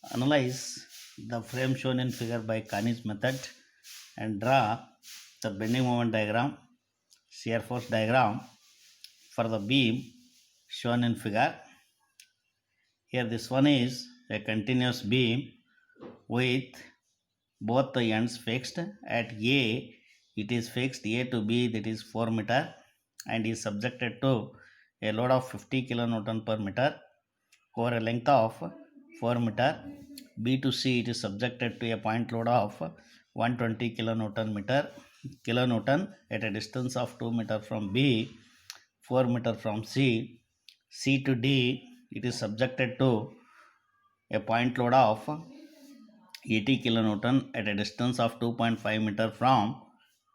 Analyze the frame shown in figure by Kani's method and draw the bending moment diagram, shear force diagram for the beam shown in figure. Here this one is a continuous beam with both the ends fixed. At A it is fixed A to B, that is 4 meter, and is subjected to a load of 50 kilonewton per meter over a length of 4 meter. B to C it is subjected to a point load of 120 kilonewton at a distance of 2 meter from B, 4 meter from C. C to D it is subjected to a point load of 80 kilonewton at a distance of 2.5 meter from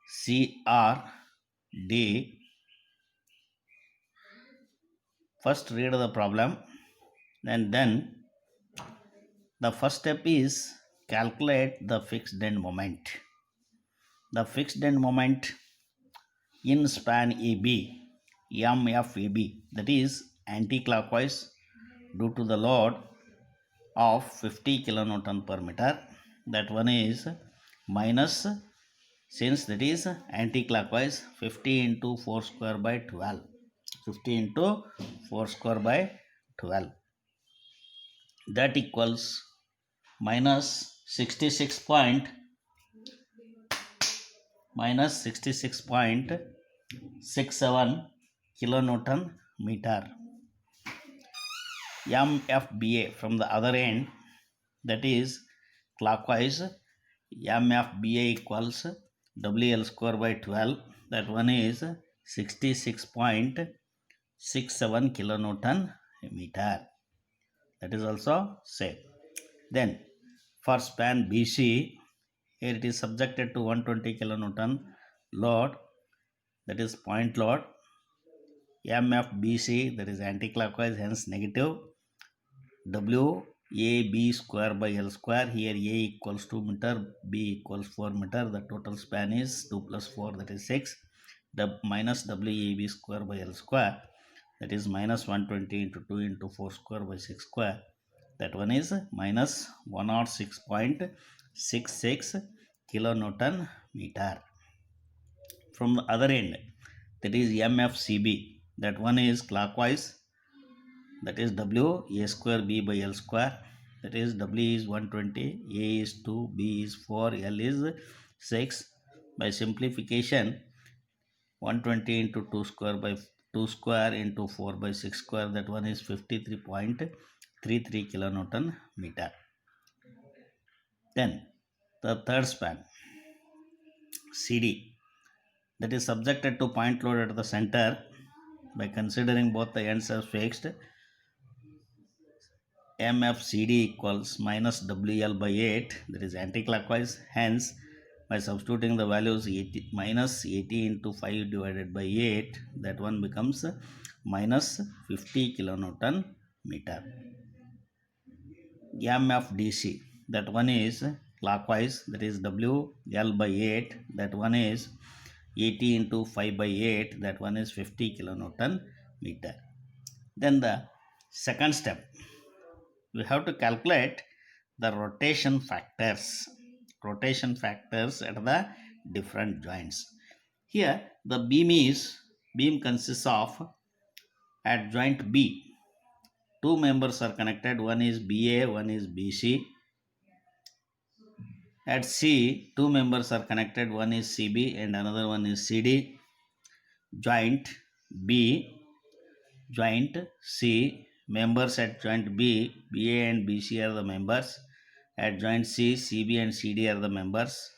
C or D. First read the problem, and then the first step is calculate the fixed end moment. The fixed end moment in span AB, MFAB, that is anti-clockwise due to the load of 50 kilonewton per meter. That one is minus, since that is anti-clockwise, 50 into 4 square by 12. 50 into 4 square by 12. That equals minus 66.67 kilonewton meter. MFBA from the other end, that is clockwise, MFBA equals WL square by 12. That one is 66.67 kilonewton meter. That is also same. Then for span BC, here it is subjected to 120 kilonewton load, that is point load. MFBC, that is anti-clockwise, hence negative. WAB square by L square, here A equals 2 meter, B equals 4 meter, the total span is 2 plus 4, that is 6. The minus WAB square by L square, that is minus 120 into 2 into 4 square by 6 square, that one is minus 106.66 kilonewton meter. From the other end, that is MFCB, that one is clockwise, that is W A square B by L square, that is W is 120, A is 2, B is 4, L is 6. By simplification, 120 into 2 square by 2 square into 4 by 6 square, that one is 53.33 kilonewton meter. Then the third span CD, that is subjected to point load at the center. By considering both the ends as fixed, MFCD equals minus WL by 8, that is anti-clockwise. Hence, by substituting the values 80, minus 80 into 5 divided by 8, that one becomes minus 50 kilonewton meter. MFDC, that one is clockwise, that is WL by 8, that one is 80 into 5 by 8, that one is 50 kilonewton meter. Then the second step, we have to calculate the rotation factors at the different joints. Here the beam consists of, at joint B, two members are connected, one is BA, one is BC. At C, two members are connected, one is CB and another one is CD. Joint B, joint C, members at joint B, BA and BC are the members. At joint C, CB and CD are the members.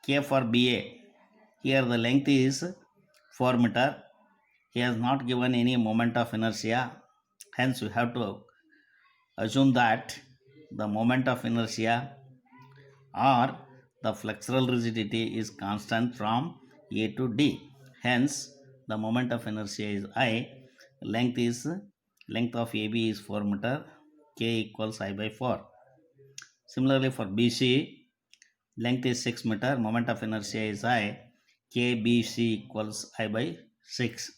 K for BA, here the length is 4 meter. He has not given any moment of inertia, hence we have to assume that the moment of inertia or the flexural rigidity is constant from A to D. Hence, the moment of inertia is I. Length of AB is 4 meter. K equals I by 4. Similarly, for BC, length is 6 meter. Moment of inertia is I. KBC equals I by 6.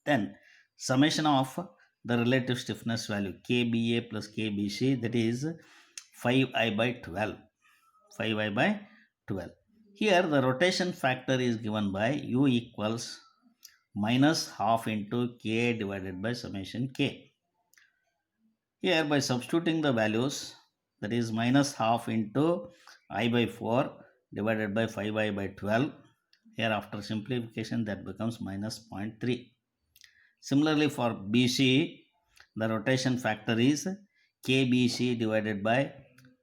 Then, summation of the relative stiffness value KBA plus KBC, that is 5I by 12. 5I by 12. Here the rotation factor is given by U equals minus half into K divided by summation K. Here by substituting the values, that is minus half into I by 4 divided by 5I by 12. Here after simplification that becomes minus 0.3. Similarly for BC, the rotation factor is KBC divided by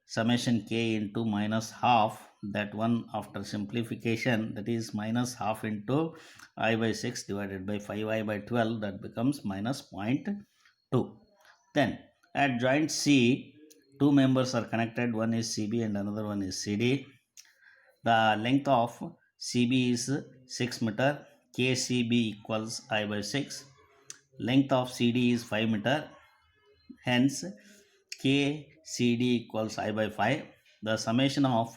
summation K into minus half. That one after simplification, that is minus half into I by 6 divided by 5I by 12, that becomes minus 0.2. Then at joint C, two members are connected, one is CB and another one is CD. The length of CB is 6 meter, KCB equals I by 6. Length of CD is 5 meter, hence KCD equals I by 5. The summation of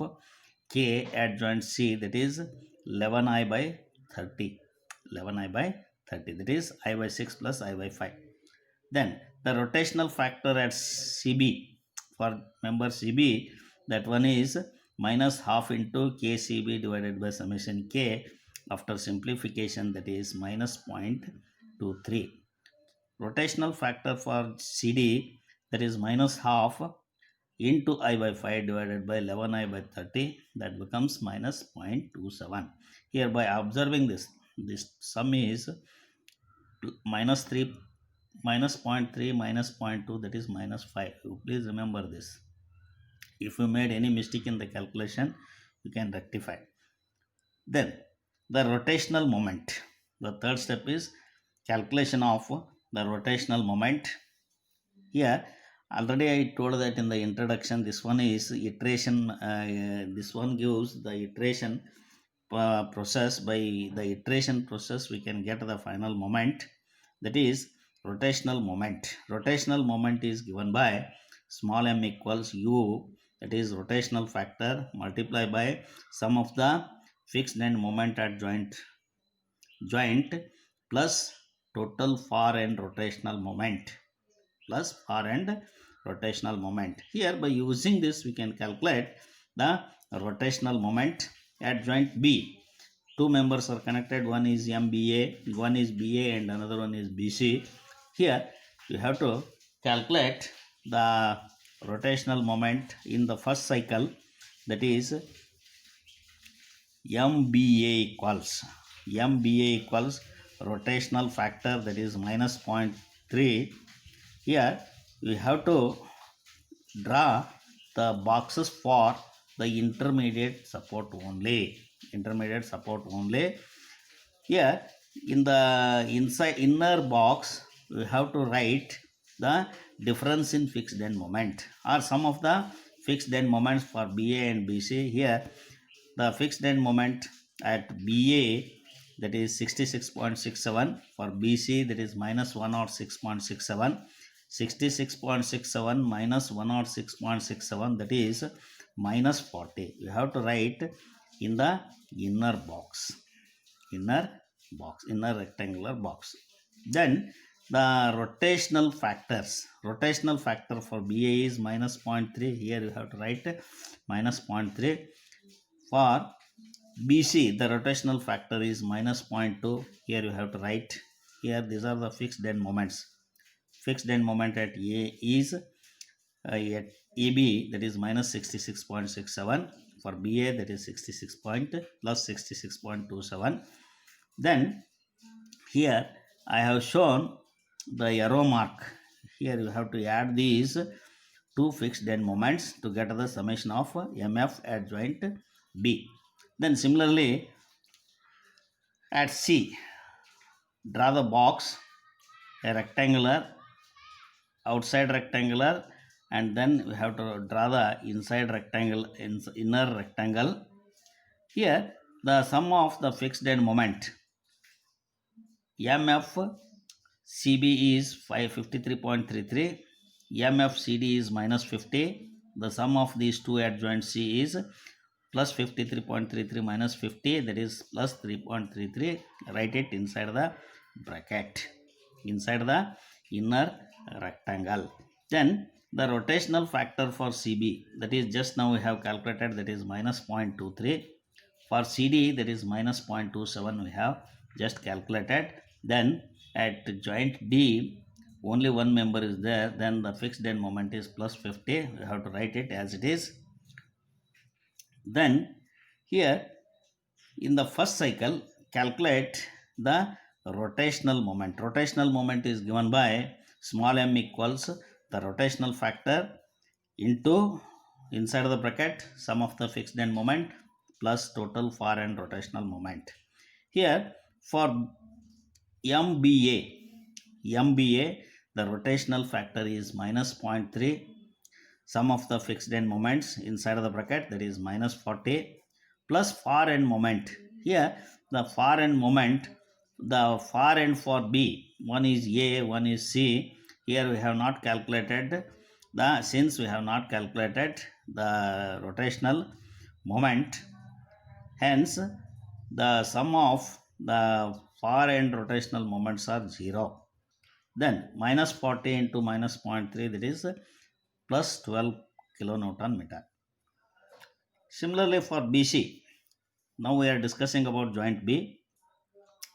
K at joint C, that is 11I by 30. 11I by 30, that is I by 6 plus I by 5. Then the rotational factor at CB, for member CB, that one is minus half into KCB divided by summation K. After simplification, that is minus 0.23. Rotational factor for CD, that is minus half into I by 5 divided by 11I by 30, that becomes minus 0.27. Here by observing this sum is minus 3, minus 0.3, minus 0.2, that is minus 5. You please remember this. If you made any mistake in the calculation, you can rectify. Then the rotational moment. The third step is calculation of the rotational moment. Here already I told that in the introduction, this one is iteration. This one gives the iteration process. By the iteration process we can get the final moment, that is rotational moment. Rotational moment is given by small m equals U, that is rotational factor, multiply by sum of the fixed end moment at joint plus total far end rotational moment plus far end rotational moment. Here by using this we can calculate the rotational moment at joint B. Two members are connected, one is MBA, one is BA and another one is BC. Here you have to calculate the rotational moment in the first cycle, that is MBA equals rotational factor, that is minus 0.3. Here we have to draw the boxes for the intermediate support only. Here in the inner box we have to write the difference in fixed end moment or some of the fixed end moments for BA and BC. Here the fixed end moment at BA, that is 66.67, for BC that is minus 106.67. 66.67 minus 106.67, that is minus 40. You have to write in the inner rectangular box. Then the rotational factor for BA is minus 0.3. Here you have to write minus 0.3. For BC the rotational factor is minus 0.2. Here you have to write. Here these are the fixed end moments. Fixed end moment at A is at AB, that is minus 66.67. For BA that is 66 plus 66.27. Then here I have shown the arrow mark. Here you have to add these two fixed end moments to get the summation of MF at joint B. Then similarly at C, draw the box, a rectangular, outside rectangular, and then we have to draw the inside rectangle, inner rectangle. Here the sum of the fixed end moment MF CB is 553.33, MF CD is minus 50. The sum of these two at joint C is plus 53.33 minus 50, that is plus 3.33. Write it inside the bracket. inner rectangle. Then the rotational factor for CB, that is just now we have calculated, that is minus 0.23. For CD, that is minus 0.27 we have just calculated. Then at joint D, only one member is there, then the fixed end moment is plus 50. We have to write it as it is. Then here in the first cycle, calculate the rotational moment. Rotational moment is given by small m equals the rotational factor into, inside of the bracket, sum of the fixed end moment plus total far end rotational moment. Here for MBA, the rotational factor is minus 0.3. Sum of the fixed end moments inside of the bracket, that is minus 40, plus far end moment. Here the far end moment, the far end for B, one is A, one is C. Here we have not calculated since we have not calculated the rotational moment, hence the sum of the far end rotational moments are 0. Then minus 40 into minus 0.3, that is plus 12 kilonewton meter. Similarly for BC, now we are discussing about joint B.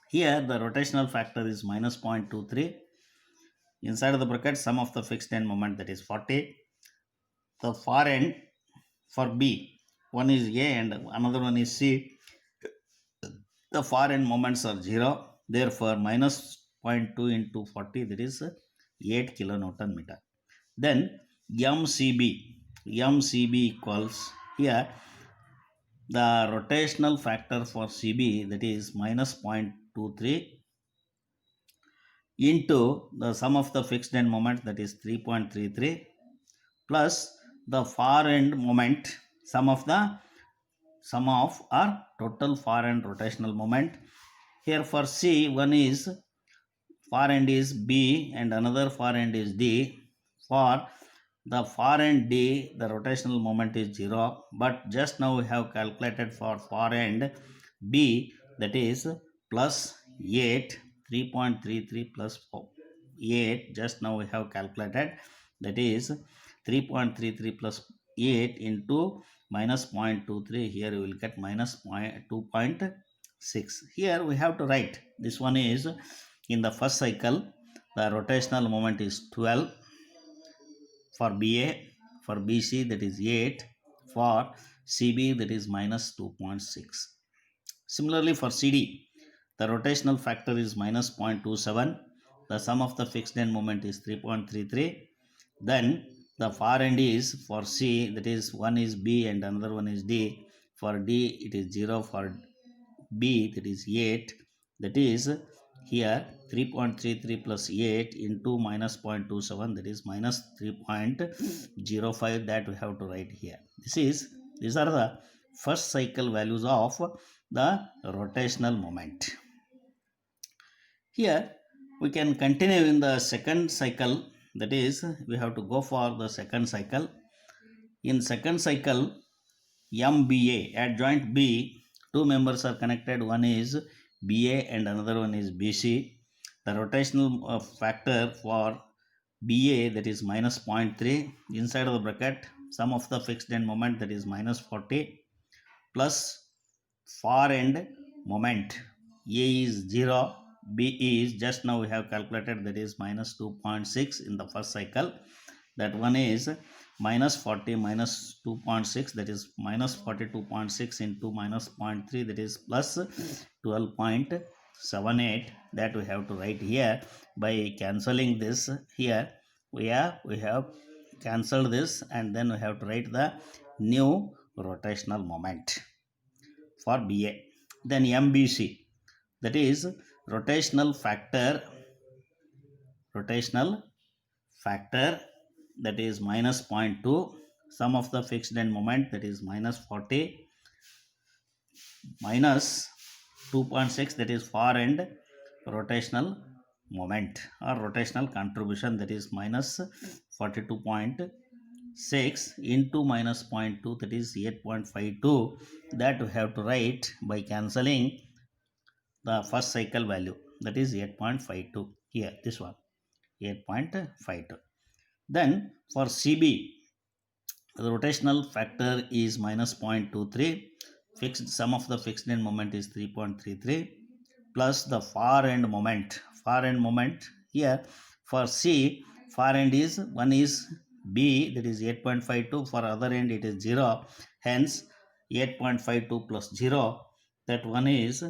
Here the rotational factor is minus 0.23. Inside of the bracket, sum of the fixed end moment, that is 40. The far end for B, one is A and another one is C. The far end moments are 0. Therefore minus 0.2 into 40, that is 8 kilonewton meter. Then MCB equals, here the rotational factor for CB, that is minus 0.23 into the sum of the fixed end moment, that is 3.33, plus the far end moment, sum of our total far end rotational moment. Here for C, one is far end is B and another far end is D. For the far end D, the rotational moment is 0, but just now we have calculated for far end B, that is plus 8. 3.33 plus 8, just now we have calculated, that is 3.33 plus 8 into minus 0.23. Here you will get minus 2.6. Here we have to write, this one is in the first cycle, the rotational moment is 12 for BA. For BC, that is 8. For CB, that is minus 2.6. Similarly for CD, the rotational factor is minus 0.27. The sum of the fixed end moment is 3.33. Then the far end is for C, that is one is B and another one is D. For D it is 0. For B, that is 8. That is here 3.33 plus 8 into minus 0.27, that is minus 3.05, that we have to write here. These are the first cycle values of the rotational moment. Here we can continue in the second cycle, that is we have to go for the second cycle. In second cycle, MBA, at joint B, two members are connected, one is BA and another one is BC. The rotational factor for BA, that is minus 0.3. Inside of the bracket, sum of the fixed end moment, that is minus 40, plus far end moment, A is 0, B is, just now we have calculated, that is minus 2.6 in the first cycle. That one is minus 40 minus 2.6, that is minus 42.6 into minus 0.3, that is plus 12.78, that we have to write here by cancelling this. Here we have cancelled this, and then we have to write the new rotational moment for BA. Then MBC, that is rotational factor, that is minus 0.2. Sum of the fixed end moment, that is minus 40, minus 2.6, that is far end rotational moment or rotational contribution, that is minus 42.6 into minus 0.2, that is 8.52, that we have to write by cancelling the first cycle value, that is 8.52 here, this one. 8.52. Then for CB, the rotational factor is minus 0.23. Fixed sum of the fixed end moment is 3.33 plus the far end moment. Far end moment here for C, far end is one is B, that is 8.52. For other end it is 0. Hence 8.52 plus 0, that one is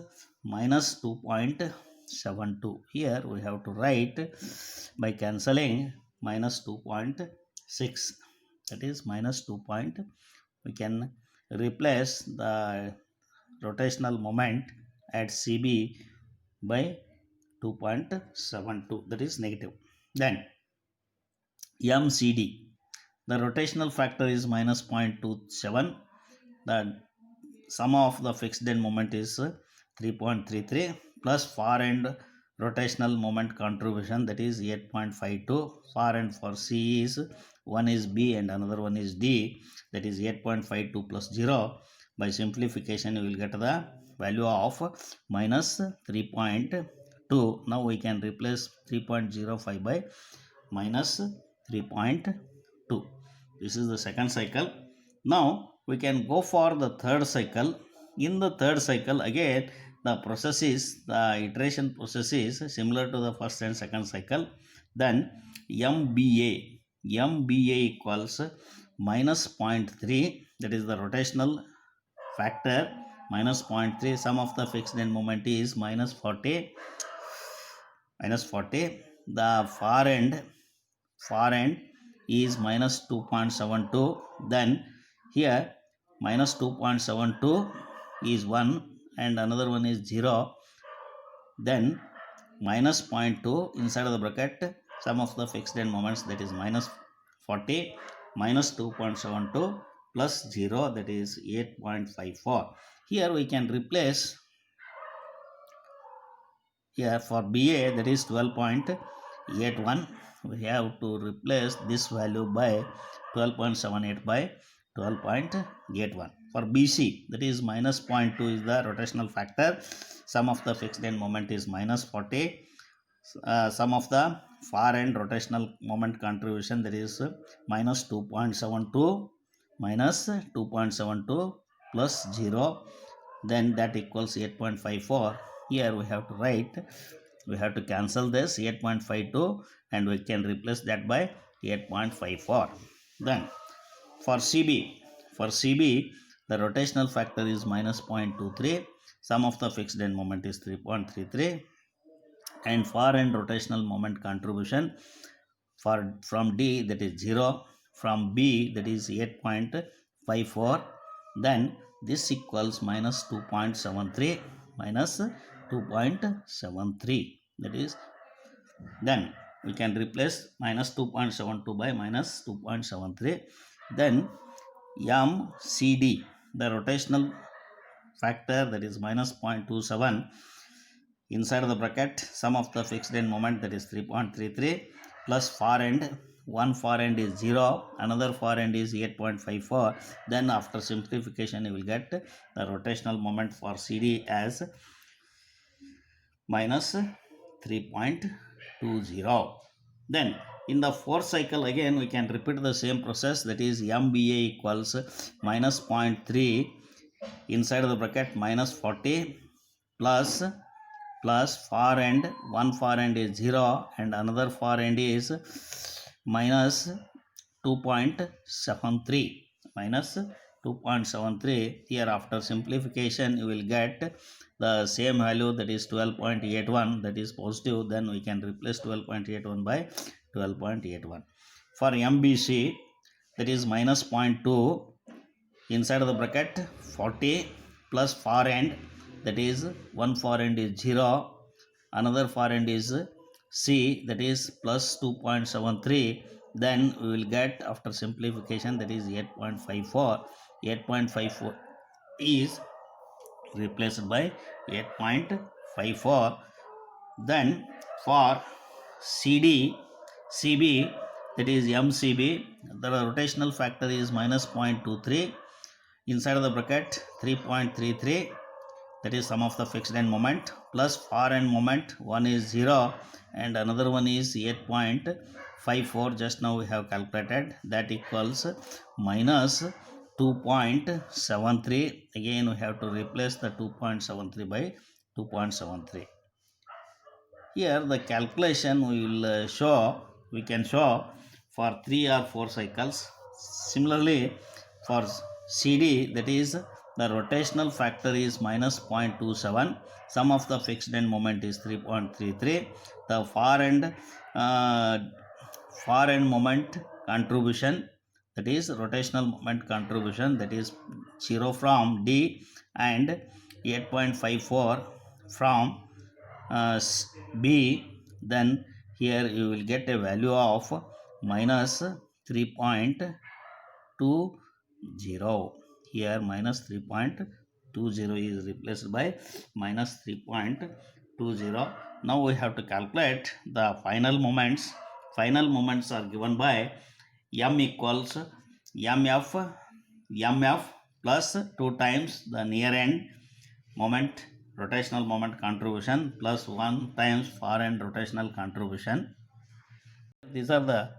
minus 2.72. Here we have to write by cancelling minus 2.6, that is minus 2 point. We can replace the rotational moment at CB by 2.72, that is negative. Then MCD, the rotational factor is minus 0.27. The sum of the fixed end moment is 3.33 plus far end rotational moment contribution, that is 8.52. Far end for C is one is B and another one is D, that is 8.52 plus 0. By simplification you will get the value of minus 3.2. Now we can replace 3.05 by minus 3.2. This is the second cycle. Now we can go for the third cycle. In the third cycle again the process is, the iteration process is similar to the first and second cycle. Then MBA equals minus 0.3, that is the rotational factor minus 0.3. Sum of the fixed end moment is minus 40. The far end is minus 2.72. Then here minus 2.72 is 1 and another one is 0. Then minus 0.2 inside of the bracket, sum of the fixed end moments, that is minus 40 minus 2.72 plus 0, that is 8.54. Here we can replace, here for BA, that is 12.81. We have to replace this value by 12.78 by 12.81. For BC, that is minus 0.2 is the rotational factor. Sum of the fixed end moment is minus 40. Sum of the far end rotational moment contribution, that is minus 2.72 minus 2.72 plus 0, then that equals 8.54. Here we have to write, we have to cancel this 8.52 and we can replace that by 8.54. Then for CB, the rotational factor is minus 0.23. Sum of the fixed end moment is 3.33 and far end rotational moment contribution from D, that is 0, from B, that is 8.54. Then this equals minus 2.73 minus 2.73, that is, then we can replace minus 2.72 by minus 2.73. Then MCD, the rotational factor, that is minus 0.27. Inside of the bracket, sum of the fixed end moment, that is 3.33 plus far end, one far end is 0, another far end is 8.54. Then after simplification you will get the rotational moment for CD as minus 3.20. Then in the fourth cycle again we can repeat the same process, that is MBA equals minus 0.3 inside of the bracket minus 40 plus far end, one far end is 0 and another far end is minus 2.73 minus 2.73. Here after simplification you will get the same value, that is 12.81, that is positive. Then we can replace 12.81 by 12.81. For MBC, that is minus 0.2 inside of the bracket 40 plus far end, that is one far end is 0, another far end is C, that is plus 2.73. Then we will get after simplification, that is 8.54. 8.54 is replaced by 8.54. Then for CB, that is MCB, the rotational factor is minus 0.23. Inside of the bracket 3.33, that is sum of the fixed end moment plus far end moment, one is 0 and another one is 8.54, just now we have calculated, that equals minus 2.73. Again we have to replace the 2.73 by 2.73. Here the calculation we will we can show for 3 or 4 cycles. Similarly for CD, that is the rotational factor is minus 0.27, sum of the fixed end moment is 3.33, the uh, far end moment contribution, that is rotational moment contribution, that is 0 from D and 8.54 from B, then here you will get a value of minus 3.20. Here minus 3.20 is replaced by minus 3.20. Now we have to calculate the final moments. Final moments are given by m equals mf plus 2 times the near end moment rotational moment contribution plus 1 times far end rotational contribution. These are the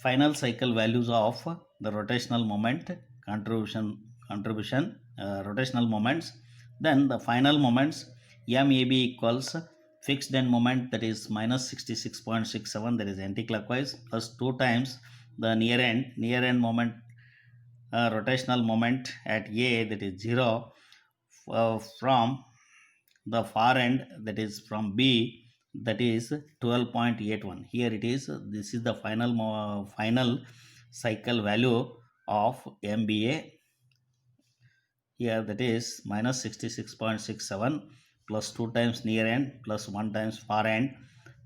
final cycle values of the rotational moment contribution rotational moments. Then the final moments MAB equals fixed end moment, that is minus 66.67, that is anticlockwise, plus 2 times the near end moment rotational moment at A, that is 0, from the far end, that is from B, that is 12.81. Here it is, this is the final cycle value of MBA. Here that is minus 66.67 plus 2 times near end plus 1 times far end.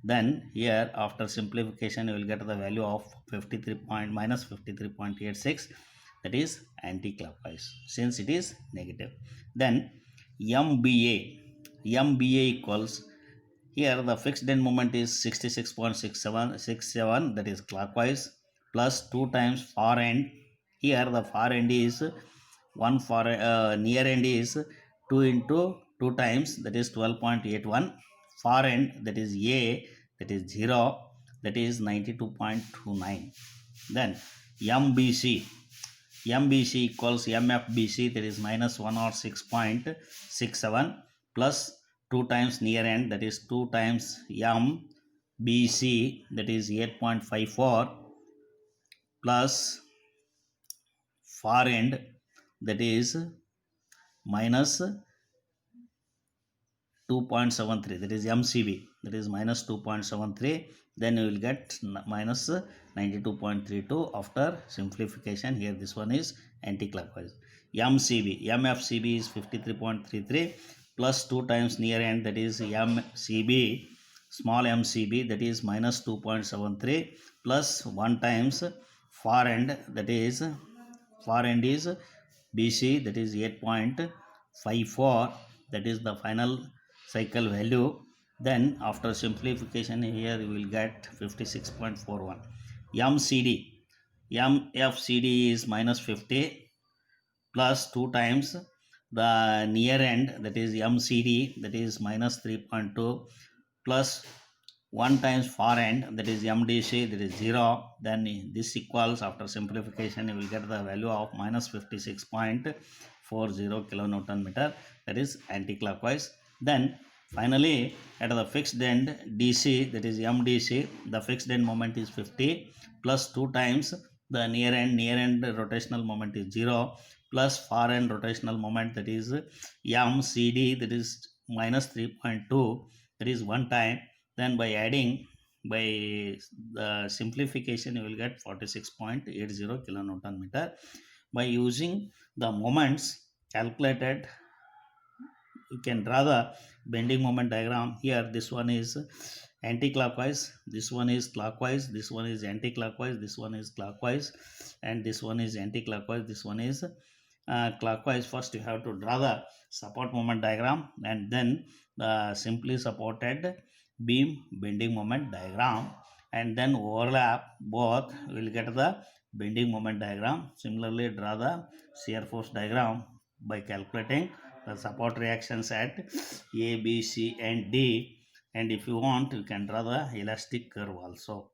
Then here after simplification you will get the value of minus 53.86, that is anti-clockwise since it is negative. Then MBA equals, here the fixed end moment is 66.67, that is clockwise, plus 2 times far end. Here the far end is 1, far near end is 2 into 2 times, that is 12.81. Far end, that is A, that is 0, that is 92.29. Then MBC equals MFBC, that is minus 106.67 plus 2 times near end, that is 2 times MBC, that is 8.54 plus far end, that is minus 2.73, that is MCB, that is minus 2.73. Then you will get minus 92.32 after simplification. Here this one is anti-clockwise. MFCB is 53.33 plus 2 times near end, that is MCB, small MCB, that is minus 2.73 plus 1 times far end, that is BC, that is 8.54, that is the final cycle value. Then after simplification here you will get 56.41. MFCD is minus 50 plus 2 times the near end, that is MCD, that is minus 3.2 plus 1 times far end, that is MDC, that is 0. Then this equals, after simplification you will get the value of minus 56.40 kilonewton meter, that is anti-clockwise. Then finally at the fixed end DC, that is MDC, the fixed end moment is 50 plus 2 times the near end rotational moment is 0 plus far end rotational moment, that is MCD, that is minus 3.2, that is 1 time. Then by adding, by the simplification you will get 46.80 kilonewton meter. By using the moments calculated, you can draw the bending moment diagram. Here this one is anti-clockwise, this one is clockwise, this one is anti-clockwise, this one is clockwise, and this one is anti-clockwise, this one is clockwise. First you have to draw the support moment diagram and then the simply supported beam bending moment diagram, and then overlap both, will get the bending moment diagram. Similarly draw the shear force diagram by calculating the support reactions at A, B, C and D. and if you want you can draw the elastic curve also.